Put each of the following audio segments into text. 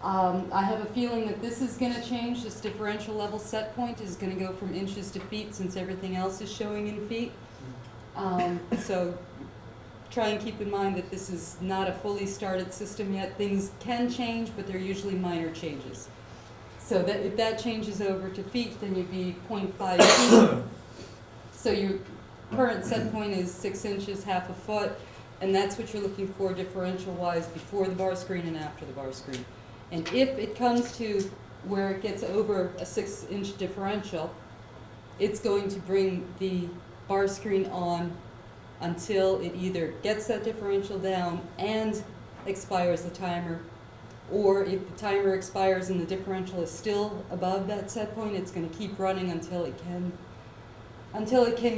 I have a feeling that this is going to change. This differential level set point is going to go from inches to feet since everything else is showing in feet. So try and keep in mind that this is not a fully started system yet. Things can change, but they're usually minor changes. So that if that changes over to feet, then you'd be 0.5 feet. So your current set point is 6 inches, half a foot, and that's what you're looking for differential-wise before the bar screen and after the bar screen. And if it comes to where it gets over a 6-inch differential, it's going to bring the bar screen on until it either gets that differential down and expires the timer, or if the timer expires and the differential is still above that set point, it's going to keep running until it can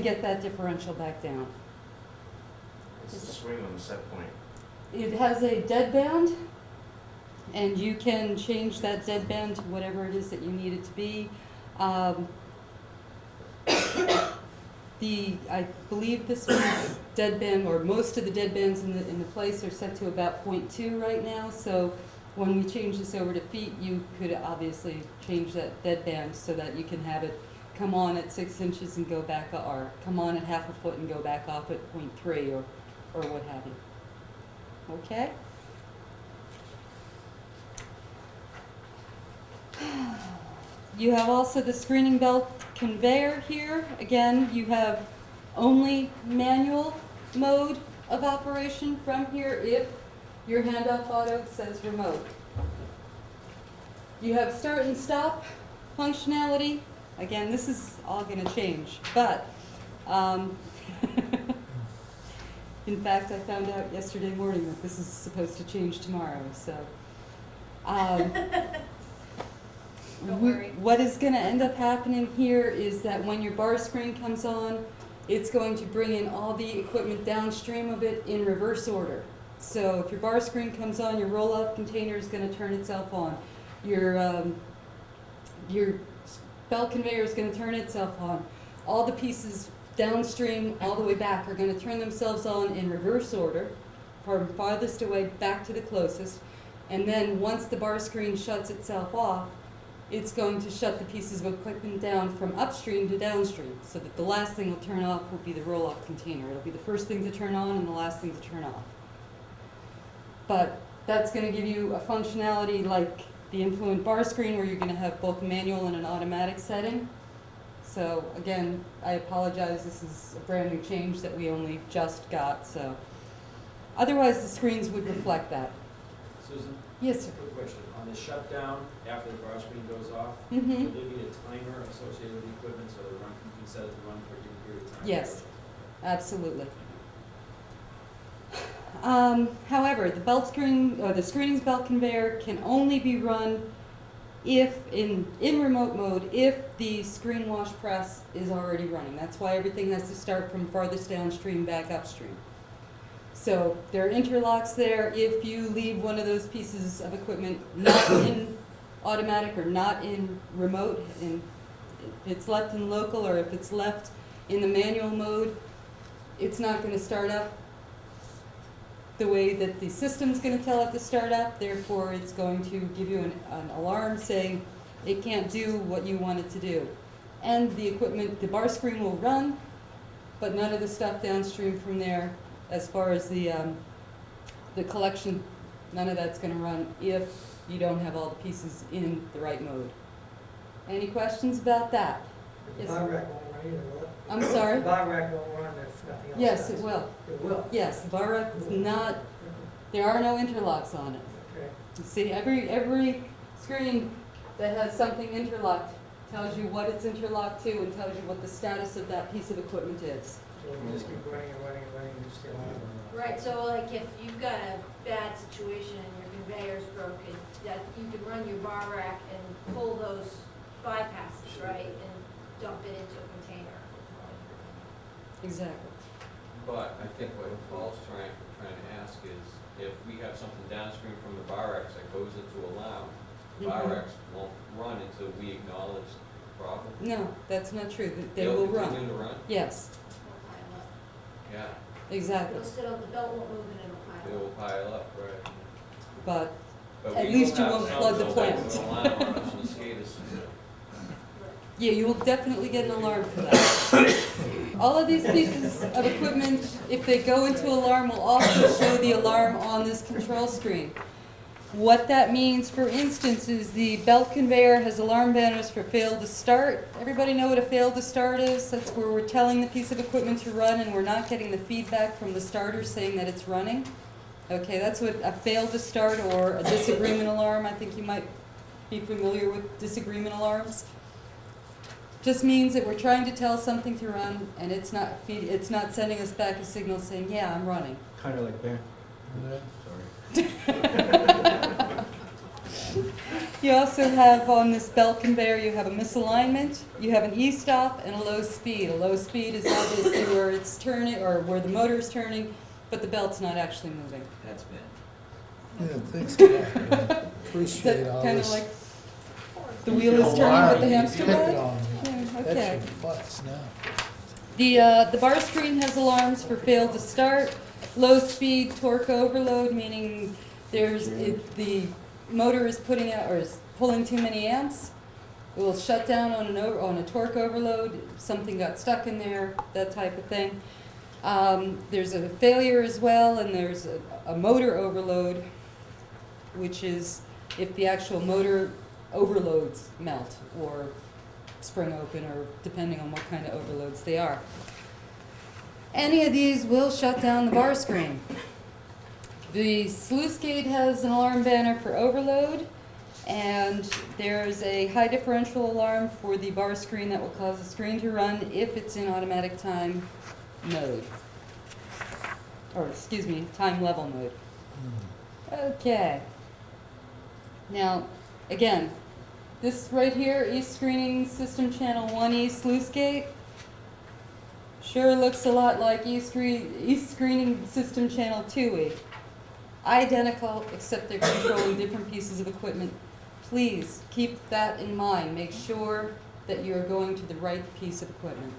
get that differential back down. What's the swing on the set point? It has a deadband, and you can change that deadband to whatever it is that you need it to be. I believe this one's deadband, or most of the deadbands in the place are set to about 0.2 right now. So when we change this over to feet, you could obviously change that deadband so that you can have it come on at 6 inches and go back, or come on at half a foot and go back off at 0.3 or what have you. Okay? You have also the screening belt conveyor here. Again, you have only manual mode of operation from here if your handoff auto says remote. You have start and stop functionality. Again, this is all going to change, but in fact, I found out yesterday morning that this is supposed to change tomorrow. So. Don't worry. What is going to end up happening here is that when your bar screen comes on, it's going to bring in all the equipment downstream of it in reverse order. So if your bar screen comes on, your roll-off container is going to turn itself on. Your belt conveyor is going to turn itself on. All the pieces downstream all the way back are going to turn themselves on in reverse order, from farthest away back to the closest. And then once the bar screen shuts itself off, it's going to shut the pieces of equipment down from upstream to downstream, so that the last thing will turn off will be the roll-off container. It'll be the first thing to turn on and the last thing to turn off. But that's going to give you a functionality like the Influent bar screen, where you're going to have both manual and an automatic setting. So again, I apologize, this is a brand new change that we only just got, so. Otherwise, the screens would reflect that. Susan? Yes, sir. Quick question. On the shutdown, after the bar screen goes off, Mm-hmm. will there be a timer associated with the equipment so you can set it to run for a given period of time? Yes. Absolutely. However, the belt screen, or the screening's belt conveyor can only be run if, in remote mode, if the screen wash press is already running. That's why everything has to start from farthest downstream back upstream. So there are interlocks there. If you leave one of those pieces of equipment not in automatic or not in remote, and if it's left in local or if it's left in the manual mode, it's not going to start up the way that the system's going to tell it to start up. Therefore, it's going to give you an alarm saying it can't do what you want it to do. And the equipment, the bar screen will run, but none of the stuff downstream from there, as far as the collection, none of that's going to run if you don't have all the pieces in the right mode. Any questions about that? The Yes, bar sir. rack won't run either, will it? I'm sorry? The bar rack won't run if nothing else Yes, does. it will. It will? Yes, the bar rack is not, there are no interlocks on it. Okay. You see, every screen that has something interlocked tells you what it's interlocked to and tells you what the status of that piece of equipment is. So we'll just keep running and running and running and still on. Right, so like if you've got a bad situation and your conveyor's broken, that you can run your bar rack and pull those bypasses, right, and dump it into a container. Exactly. But I think what Paul's trying to ask is, if we have something downstream from the bar X that goes into a lounge, the bar Mhm. X won't run until we acknowledge the problem. No, that's not true. They They'll will continue run. to run? Yes, Yeah, exactly. It'll sit on, the belt won't move and it'll they pile will up. pile up, right. But But At we least will you have won't some flood the built plant. into the alarm on us in the Scada system. Yeah, you will definitely get an alarm for that. All of these pieces of equipment, if they go into alarm, will also show the alarm on this control screen. What that means, for instance, is the belt conveyor has alarm banners for fail to start. Everybody know what a fail to start is? That's where we're telling the piece of equipment to run and we're not getting the feedback from the starter saying that it's running. Okay, that's what a fail to start or a disagreement alarm. I think you might be familiar with disagreement alarms. Just means that we're trying to tell something to run and it's not sending us back a signal saying, yeah, I'm running. Kind of like bear. You also have on this belt conveyor, you have a misalignment, you have an e-stop and a low speed. A low speed is obviously where it's turning or where the motor is turning, but the belt's not actually moving. That's bad. Yeah, thanks a lot. Is Appreciate that all kind of this. like the wheel is turning with the hamster Picking wheel? on me. Yeah, okay. That's your butts now. The bar screen has alarms for fail to start, low speed torque overload, meaning the motor is putting out or is pulling too many amps. It will shut down on a torque overload. Something got stuck in there, that type of thing. There's a failure as well, and there's a motor overload, which is if the actual motor overloads melt or spring open, or depending on what kind of overloads they are. Any of these will shut down the bar screen. The sluice gate has an alarm banner for overload, and there's a high differential alarm for the bar screen that will cause the screen to run if it's in automatic time mode. Or, excuse me, time level mode. Okay. Now, again, this right here, e-screening system channel 1E sluice gate, sure looks a lot like e-screening system channel 2E. Identical, except they're controlling different pieces of equipment. Please keep that in mind. Make sure that you're going to the right piece of equipment.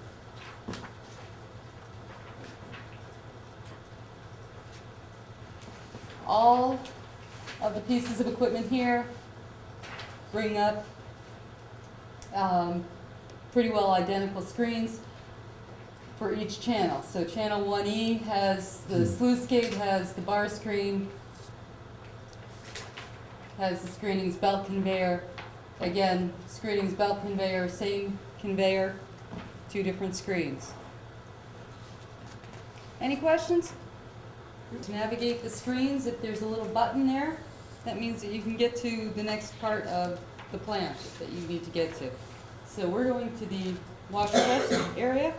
All of the pieces of equipment here bring up pretty well identical screens for each channel. So channel 1E has the sluice gate, has the bar screen, has the screenings belt conveyor. Again, screenings belt conveyor, same conveyor, two different screens. Any questions? To navigate the screens, if there's a little button there, that means that you can get to the next part of the plant that you need to get to. So we're going to the wash press area.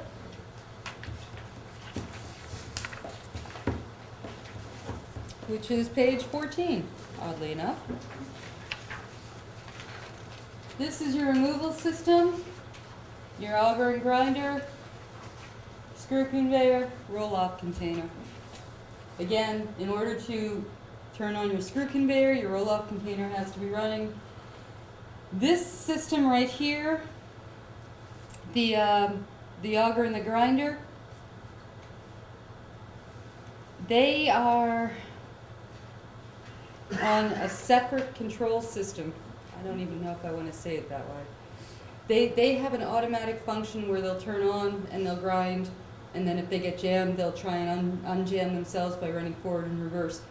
Which is page 14, oddly enough. This is your removal system, your auger and grinder, screw conveyor, roll-off container. Again, in order to turn on your screw conveyor, your roll-off container has to be running. This system right here, the auger and the grinder, they are on a separate control system. I don't even know if I want to say it that way. They have an automatic function where they'll turn on and they'll grind, and then if they get jammed, they'll try and unjam themselves by running forward and reverse.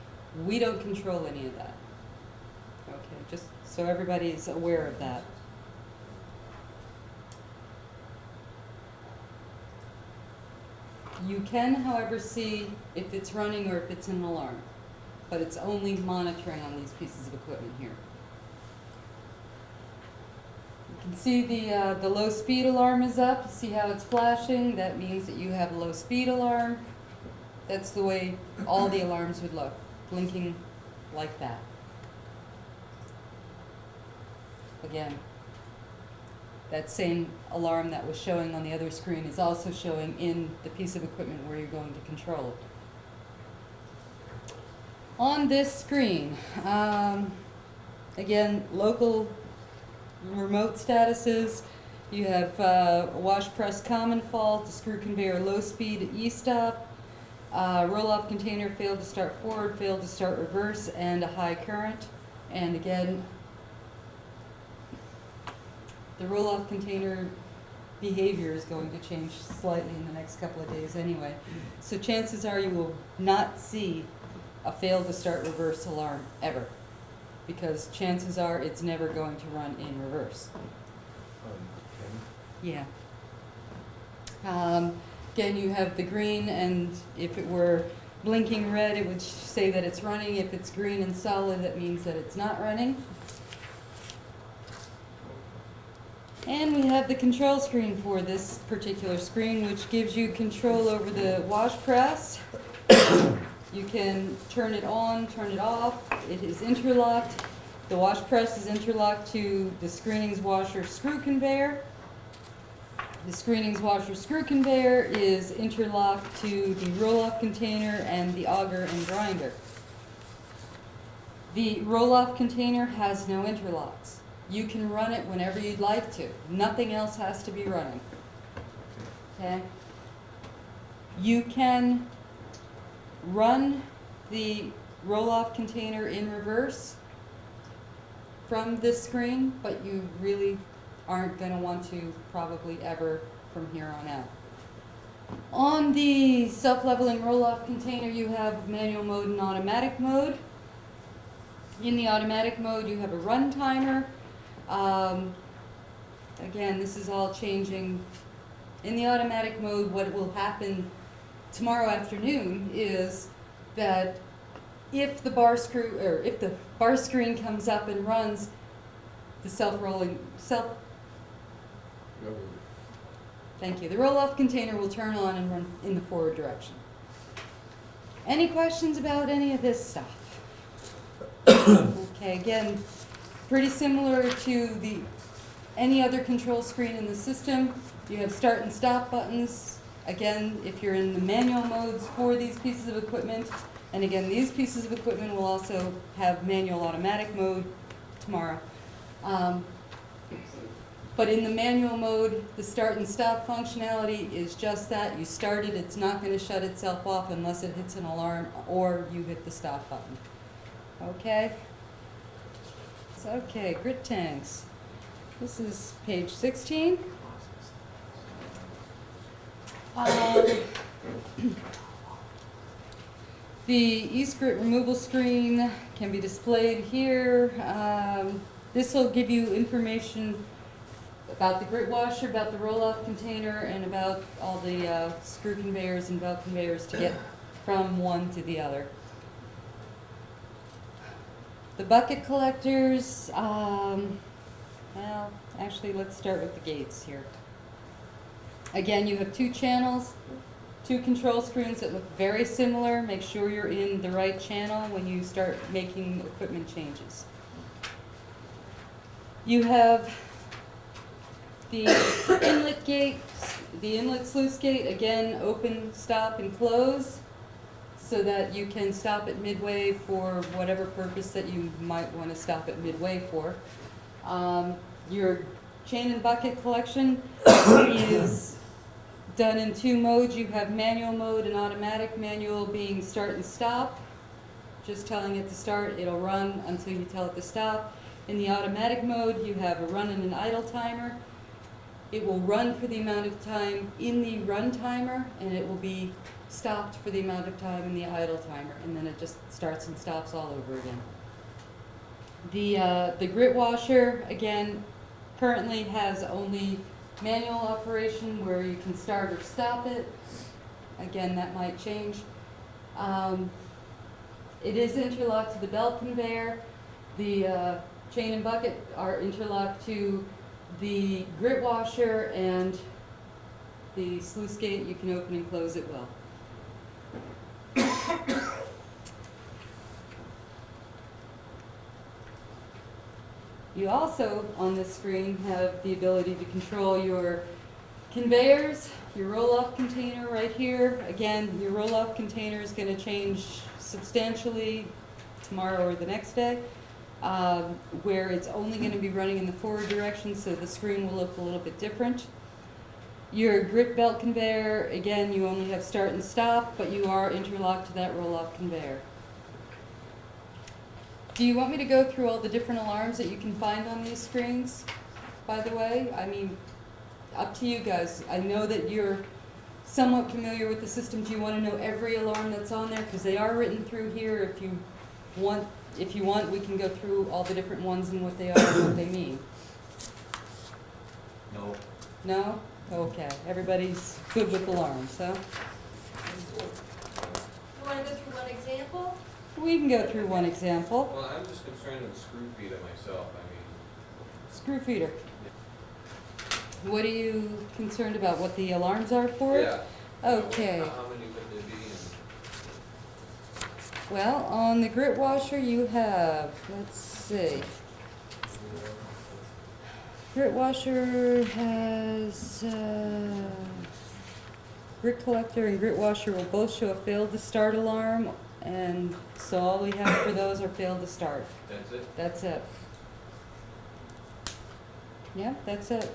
We don't control any of that. Okay, just so everybody is aware of that. You can, however, see if it's running or if it's an alarm, but it's only monitoring on these pieces of equipment here. You can see the low speed alarm is up. See how it's flashing? That means that you have a low speed alarm. That's the way all the alarms would look, blinking like that. Again, that same alarm that was showing on the other screen is also showing in the piece of equipment where you're going to control it. On this screen, again, local remote statuses. You have wash press common fault, the screw conveyor low speed e-stop, roll-off container failed to start forward, failed to start reverse, and a high current. And again, the roll-off container behavior is going to change slightly in the next couple of days anyway. So chances are you will not see a fail to start reverse alarm ever, because chances are it's never going to run in reverse. Yeah. Again, you have the green, and if it were blinking red, it would say that it's running. If it's green and solid, that means that it's not running. And we have the control screen for this particular screen, which gives you control over the wash press. You can turn it on, turn it off. It is interlocked. The wash press is interlocked to the screenings washer screw conveyor. The screenings washer screw conveyor is interlocked to the roll-off container and the auger and grinder. The roll-off container has no interlocks. You can run it whenever you'd like to. Nothing else has to be running. Okay? You can run the roll-off container in reverse from this screen, but you really aren't going to want to probably ever from here on out. On the self-leveling roll-off container, you have manual mode and automatic mode. In the automatic mode, you have a run timer. Again, this is all changing. In the automatic mode, what will happen tomorrow afternoon is that if the bar screen comes up and runs, the the roll-off container will turn on and run in the forward direction. Any questions about any of this stuff? Okay, again, pretty similar to any other control screen in the system. You have start and stop buttons. Again, if you're in the manual modes for these pieces of equipment, and again, these pieces of equipment will also have manual automatic mode tomorrow. But in the manual mode, the start and stop functionality is just that. You start it, it's not going to shut itself off unless it hits an alarm or you hit the stop button. Okay? So, okay, grit tanks. This is page 16. The e-grit removal screen can be displayed here. This will give you information about the grit washer, about the roll-off container, and about all the screw conveyors and belt conveyors to get from one to the other. The bucket collectors, well, actually let's start with the gates here. Again, you have two channels, two control screens that look very similar. Make sure you're in the right channel when you start making equipment changes. You have the inlet gate, the inlet sluice gate, again, open, stop, and close, so that you can stop at midway for whatever purpose that you might want to stop at midway for. Your chain and bucket collection is done in two modes. You have manual mode and automatic. Manual being start and stop. Just telling it to start, it'll run until you tell it to stop. In the automatic mode, you have a run and an idle timer. It will run for the amount of time in the run timer, and it will be stopped for the amount of time in the idle timer, and then it just starts and stops all over again. The grit washer, again, currently has only manual operation where you can start or stop it. Again, that might change. It is interlocked to the belt conveyor. The chain and bucket are interlocked to the grit washer, and the sluice gate you can open and close at will. You also, on this screen, have the ability to control your conveyors, your roll-off container right here. Again, your roll-off container is going to change substantially tomorrow or the next day, where it's only going to be running in the forward direction, so the screen will look a little bit different. Your grit belt conveyor, again, you only have start and stop, but you are interlocked to that roll-off conveyor. Do you want me to go through all the different alarms that you can find on these screens, by the way? I mean, up to you guys. I know that you're somewhat familiar with the system. Do you want to know every alarm that's on there? Because they are written through here. If you want, we can go through all the different ones and what they are and what they mean. No. No? Okay. Everybody's good with alarms, huh? You wanna go through one example? We can go through one example. Well, I'm just concerned with the screw feeder myself, I mean. Screw feeder. What are you concerned about? What the alarms are for it? Yeah. Okay. How many would there be Well, on the grit washer you have, let's see. Grit washer has, grit collector and grit washer will both show a failed to start alarm, and so all we have for those are failed to start. That's it? That's it. Yeah, that's it.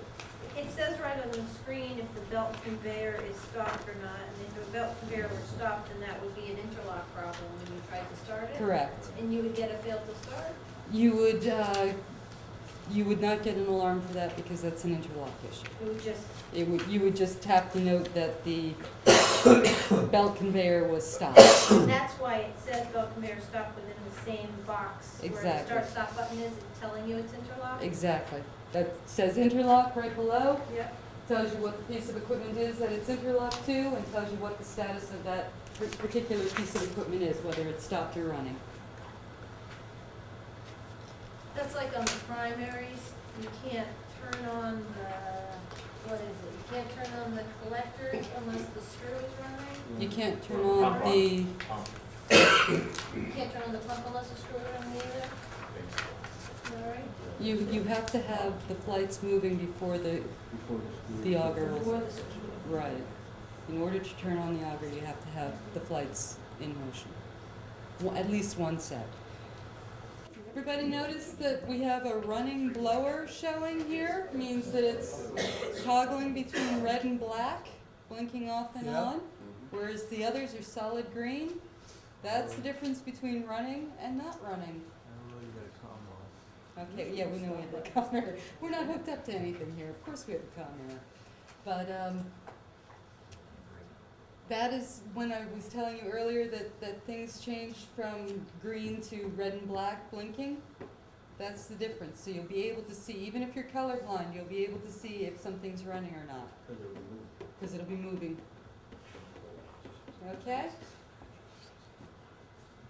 It says right on the screen if the belt conveyor is stopped or not, and if the belt conveyor were stopped, then that would be an interlock problem when you tried to start it. Correct. And you would get a fail to start? You would not get an alarm for that because that's an interlock issue. It would just, You would just have to note that the belt conveyor was stopped. that's why it says belt conveyor stopped within the same box where the Exactly. start-stop button is, it's telling you it's interlocked? Exactly. That says interlock right below, Yep. tells you what the piece of equipment is that it's interlocked to, and tells you what the status of that particular piece of equipment is, whether it's stopped or running. That's like on the primaries, you can't turn on the, what is it, you can't turn on the collectors unless the screw is running? You can't turn on the, You can't turn on the pump unless the screw is running either? All right? you have to have the flights moving before the auger Before will, the screw. right. In order to turn on the auger, you have to have the flights in motion. At least one set. Everybody notice that we have a running blower showing here? Means that it's toggling between red and black, blinking off and Yeah. on, whereas the others are solid green. That's the difference between running and not running. Okay, yeah, we know we have the camera. We're not hooked up to anything here. Of course we have a camera. But that is when I was telling you earlier that things changed from green to red and black blinking. That's the difference. So you'll be able to see, even if you're colorblind, you'll be able to see if something's running or not. Because it'll be moving. Okay?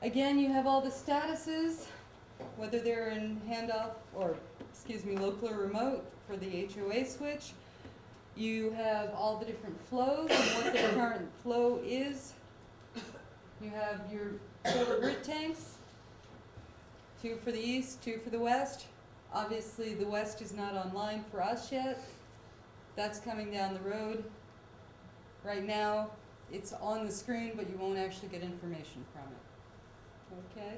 Again, you have all the statuses, whether they're in handoff or, local or remote for the HOA switch. You have all the different flows and what the current flow is. You have your 4 grit tanks, 2 for the east, 2 for the west. Obviously, the west is not online for us yet. That's coming down the road. Right now, it's on the screen, but you won't actually get information from it. Okay?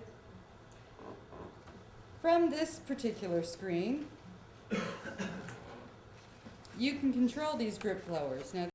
From this particular screen, you can control these grip blowers. Now,